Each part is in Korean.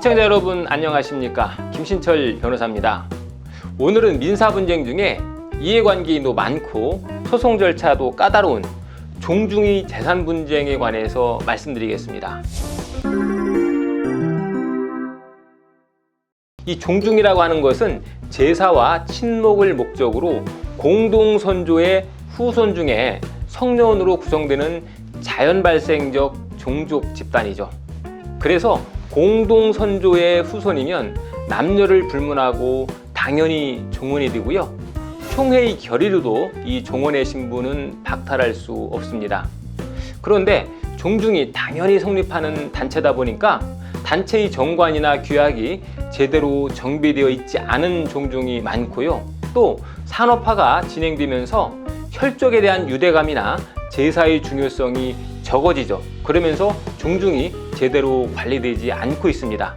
시청자 여러분 안녕하십니까? 김신철 변호사입니다. 오늘은 민사분쟁 중에 이해관계인도 많고 소송 절차도 까다로운 종중이 재산 분쟁에 관해서 말씀드리겠습니다. 이 종중이라고 하는 것은 제사와 친목을 목적으로 공동선조의 후손 중에 성년으로 구성되는 자연 발생적 종족 집단이죠. 그래서 공동선조의 후손이면 남녀를 불문하고 당연히 종원이 되고요. 총회의 결의로도 이 종원의 신분은 박탈할 수 없습니다. 그런데 종중이 당연히 성립하는 단체다 보니까 단체의 정관이나 규약이 제대로 정비되어 있지 않은 종중이 많고요. 또 산업화가 진행되면서 혈족에 대한 유대감이나 제사의 중요성이 적어지죠. 그러면서 종중이 제대로 관리되지 않고 있습니다.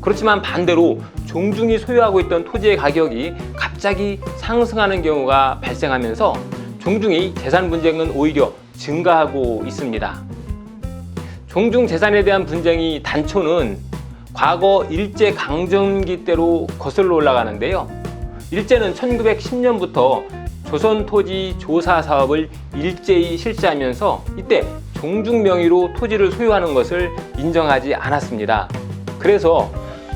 그렇지만 반대로 종중이 소유하고 있던 토지의 가격이 갑자기 상승하는 경우가 발생하면서 종중의 재산 분쟁은 오히려 증가하고 있습니다. 종중 재산에 대한 분쟁이 단초는 과거 일제강점기 때로 거슬러 올라가는데요. 일제는 1910년부터 조선토지 조사 사업을 일제히 실시하면서 이때 종중 명의로 토지를 소유하는 것을 인정하지 않았습니다. 그래서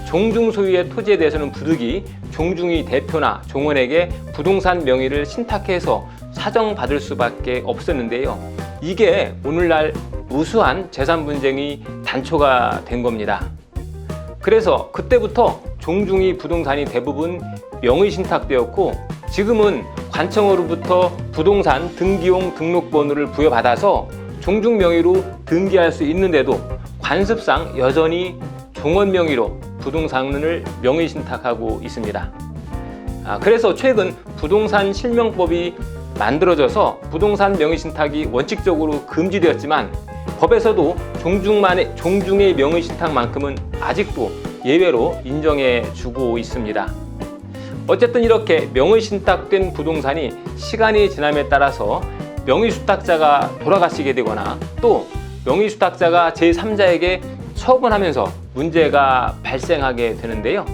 종중 소유의 토지에 대해서는 부득이 종중의 대표나 종원에게 부동산 명의를 신탁해서 사정받을 수밖에 없었는데요. 이게 오늘날 무수한 재산 분쟁이 단초가 된 겁니다. 그래서 그때부터 종중의 부동산이 대부분 명의 신탁되었고 지금은 관청으로부터 부동산 등기용 등록번호를 부여받아서 종중 명의로 등기할 수 있는데도 관습상 여전히 종원 명의로 부동산을 명의 신탁하고 있습니다. 그래서 최근 부동산 실명법이 만들어져서 부동산 명의 신탁이 원칙적으로 금지되었지만 법에서도 종중의 명의 신탁만큼은 아직도 예외로 인정해 주고 있습니다. 어쨌든 이렇게 명의 신탁된 부동산이 시간이 지남에 따라서 명의 수탁자가 돌아가시게 되거나 또 명의 수탁자가 제3자에게 처분하면서 문제가 발생하게 되는데요.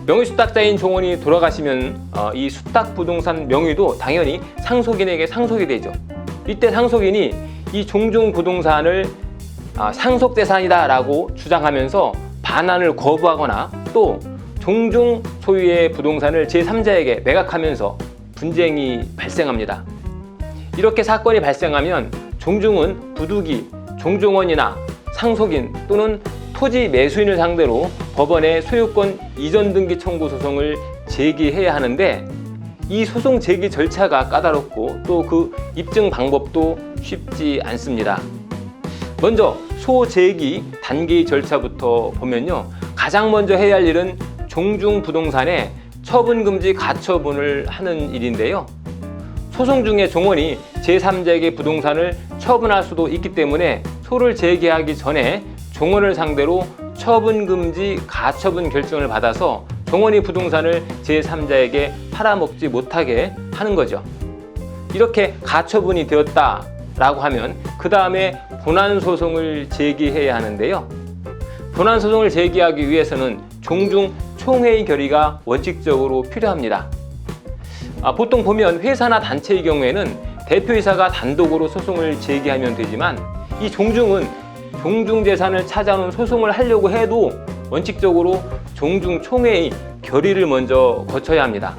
명의 수탁자인 종원이 돌아가시면 이 수탁 부동산 명의도 당연히 상속인에게 상속이 되죠. 이때 상속인이 이 종중 부동산을 상속재산이다 라고 주장하면서 반환을 거부하거나 또 종중 소유의 부동산을 제3자에게 매각하면서 분쟁이 발생합니다. 이렇게 사건이 발생하면 종중은 부득이 종중원이나 상속인 또는 토지 매수인을 상대로 법원에 소유권 이전 등기 청구 소송을 제기해야 하는데 이 소송 제기 절차가 까다롭고 또 그 입증 방법도 쉽지 않습니다. 먼저 소제기 단계의 절차부터 보면요. 가장 먼저 해야 할 일은 종중 부동산에 처분금지 가처분을 하는 일인데요. 소송 중에 종원이 제3자에게 부동산을 처분할 수도 있기 때문에 소를 제기하기 전에 종원을 상대로 처분금지 가처분 결정을 받아서 종원이 부동산을 제3자에게 팔아먹지 못하게 하는 거죠. 이렇게 가처분이 되었다라고 하면 그 다음에 본안소송을 제기해야 하는데요. 본안소송을 제기하기 위해서는 종중 총회의 결의가 원칙적으로 필요합니다. 보통 보면 회사나 단체의 경우에는 대표이사가 단독으로 소송을 제기하면 되지만 이 종중은 종중재산을 찾아오는 소송을 하려고 해도 원칙적으로 종중총회의 결의를 먼저 거쳐야 합니다.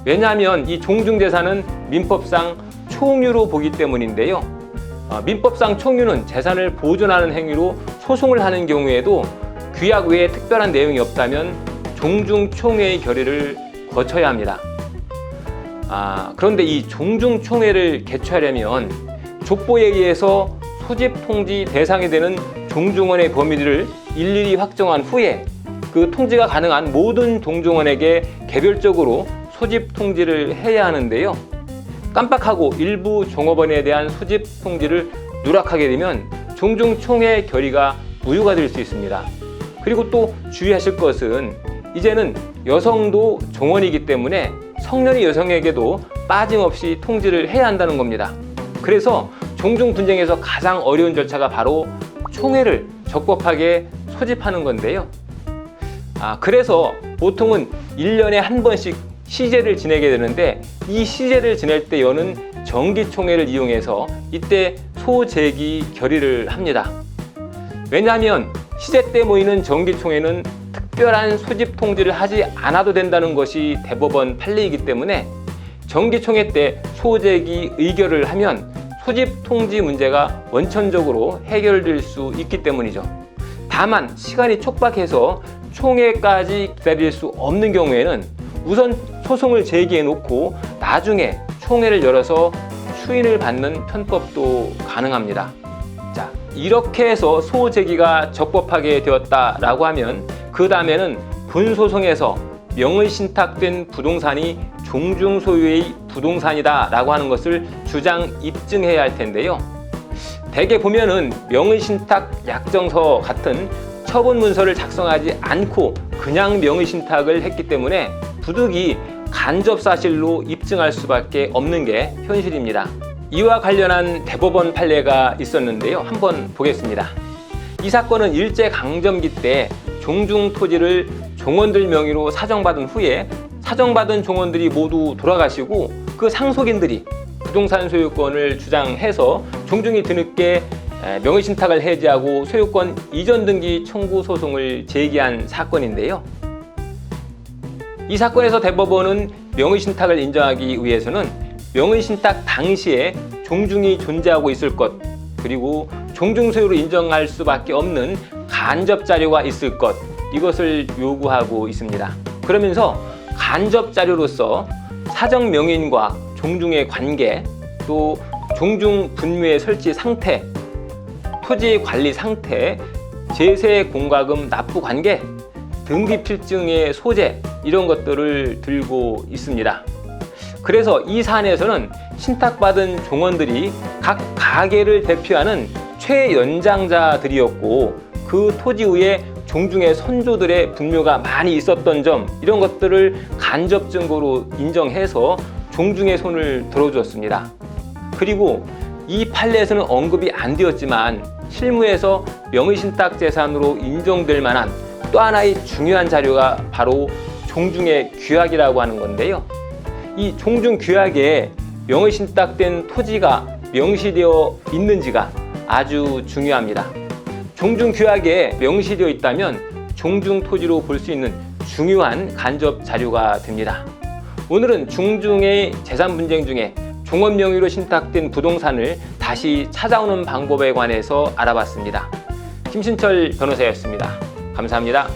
왜냐하면 이 종중재산은 민법상 총유로 보기 때문인데요. 민법상 총유는 재산을 보존하는 행위로 소송을 하는 경우에도 규약 외에 특별한 내용이 없다면 종중총회의 결의를 거쳐야 합니다. 그런데 이 종중총회를 개최하려면 족보에 의해서 소집통지 대상이 되는 종중원의 범위를 일일이 확정한 후에 그 통지가 가능한 모든 종중원에게 개별적으로 소집통지를 해야 하는데요. 깜빡하고 일부 종업원에 대한 소집통지를 누락하게 되면 종중총회 결의가 무효가 될 수 있습니다. 그리고 또 주의하실 것은 이제는 여성도 종원이기 때문에 성년의 여성에게도 빠짐없이 통지를 해야 한다는 겁니다. 그래서 종중 분쟁에서 가장 어려운 절차가 바로 총회를 적법하게 소집하는 건데요. 그래서 보통은 1년에 한 번씩 시제를 지내게 되는데, 이 시제를 지낼 때 여는 정기총회를 이용해서 이때 소재기 결의를 합니다. 왜냐하면 시제 때 모이는 정기총회는 특별한 소집 통지를 하지 않아도 된다는 것이 대법원 판례이기 때문에 정기총회 때 소재기 의결을 하면 소집 통지 문제가 원천적으로 해결될 수 있기 때문이죠. 다만 시간이 촉박해서 총회까지 기다릴 수 없는 경우에는 우선 소송을 제기해 놓고 나중에 총회를 열어서 추인을 받는 편법도 가능합니다. 자, 이렇게 해서 소제기가 적법하게 되었다라고 하면 그 다음에는 본소송에서 명의신탁된 부동산이 종중 소유의 부동산이다 라고 하는 것을 주장 입증해야 할 텐데요. 대개 보면은 명의신탁 약정서 같은 처분 문서를 작성하지 않고 그냥 명의신탁을 했기 때문에 부득이 간접사실로 입증할 수밖에 없는 게 현실입니다. 이와 관련한 대법원 판례가 있었는데요. 한번 보겠습니다. 이 사건은 일제강점기 때 종중 토지를 종원들 명의로 사정받은 후에 사정받은 종원들이 모두 돌아가시고 그 상속인들이 부동산 소유권을 주장해서 종중이 뒤늦게 명의신탁을 해지하고 소유권 이전 등기 청구 소송을 제기한 사건인데요. 이 사건에서 대법원은 명의신탁을 인정하기 위해서는 명의신탁 당시에 종중이 존재하고 있을 것, 그리고 종중 소유로 인정할 수밖에 없는 간접 자료가 있을 것, 이것을 요구하고 있습니다. 그러면서 간접 자료로서 사정 명의인과 종중의 관계, 또 종중 분묘의 설치 상태, 토지 관리 상태, 제세 공과금 납부 관계, 등기 필증의 소재, 이런 것들을 들고 있습니다. 그래서 이 사안에서는 신탁받은 종원들이 각 가계를 대표하는 최연장자들이었고 그 토지 위에 종중의 선조들의 분묘가 많이 있었던 점, 이런 것들을 간접 증거로 인정해서 종중의 손을 들어주었습니다. 그리고 이 판례에서는 언급이 안 되었지만 실무에서 명의신탁 재산으로 인정될 만한 또 하나의 중요한 자료가 바로 종중의 규약이라고 하는 건데요. 이 종중 규약에 명의신탁된 토지가 명시되어 있는지가 아주 중요합니다. 종중 규약에 명시되어 있다면 종중 토지로 볼 수 있는 중요한 간접 자료가 됩니다. 오늘은 종중의 재산 분쟁 중에 종원 명의로 신탁된 부동산을 다시 찾아오는 방법에 관해서 알아봤습니다. 김신철 변호사였습니다. 감사합니다.